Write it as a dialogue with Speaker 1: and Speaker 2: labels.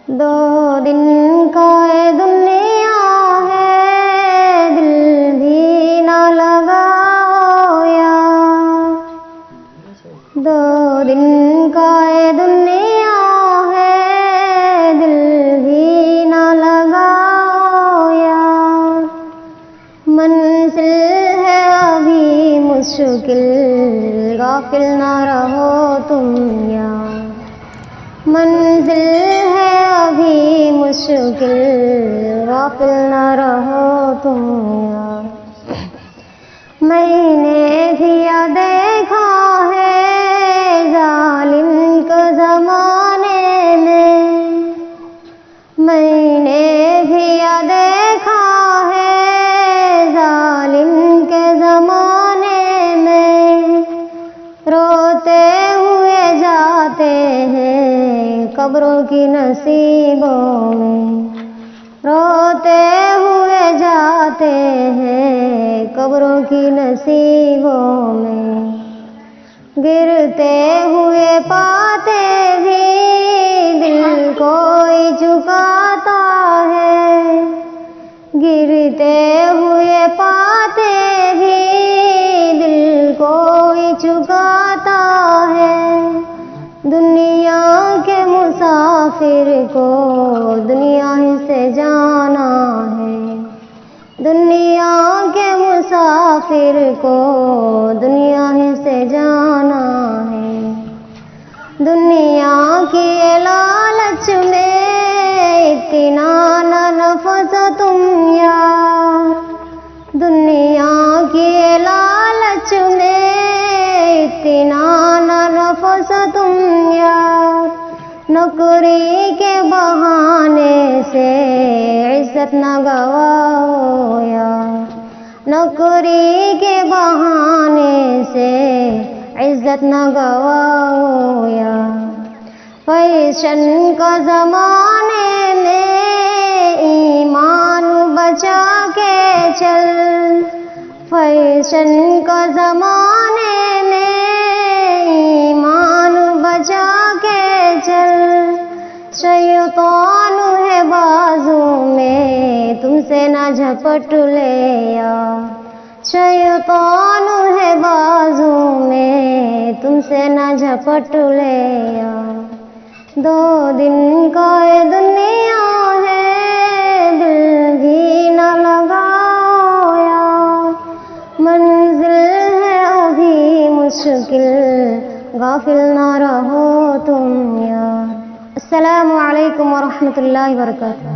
Speaker 1: دو دن کا یہ دنیا ہے، دل بھی نہ لگاؤ یار۔ دو دن کا یہ دنیا ہے، دل بھی نہ لگاؤ یار۔ منزل ہے ابھی مشکل، غافل نہ رہو تم یار۔ منزل ہے ابھی مشکل، غافل نہ رہو تم یار۔ میں نے بھی دیکھا ہے ظالم کو زمانے میں، میں نے بھی دیکھا ہے ظالم کے زمانے میں۔ روتے ہوئے جاتے ہیں قبروں کی نصیبوں میں، روتے ہوئے جاتے ہیں قبروں کی نصیبوں میں۔ گرتے ہوئے پاتے بھی دل کوئی جھکاتا ہے، گرتے ہوئے پاتے بھی دل کوئی جھکاتا ہے۔ دنیا کے مسافر کو دنیا ہی سے جانا ہے، دنیا کے مسافر کو دنیا ہی سے جانا ہے۔ دنیا کی لالچ میں اتنا نہ پھنسو تم یار۔ دنیا کی لالچ میں اتنا نہ پھنسو تم یار۔ نوکری کے بہانے سے عزت نہ گواؤ یار، نوکری کے بہانے سے عزت نہ گواؤ یار۔ فیشن کا زمانے میں ایمان بچا کے چل، فیشن کا زمانے میں ایمان بچا کے چل۔ شیطان ہے بازو میں تم سے نہ جھپٹ لے یار، شیطان ہے بازو میں تم سے نہ جھپٹ لے یار۔ دو دن کا یہ دنیا ہے، دل بھی نہ لگاؤ یار۔ منزل ہے ابھی مشکل، غافل نہ رہو تم یار۔ السلام علیکم ورحمۃ اللہ وبرکاتہ۔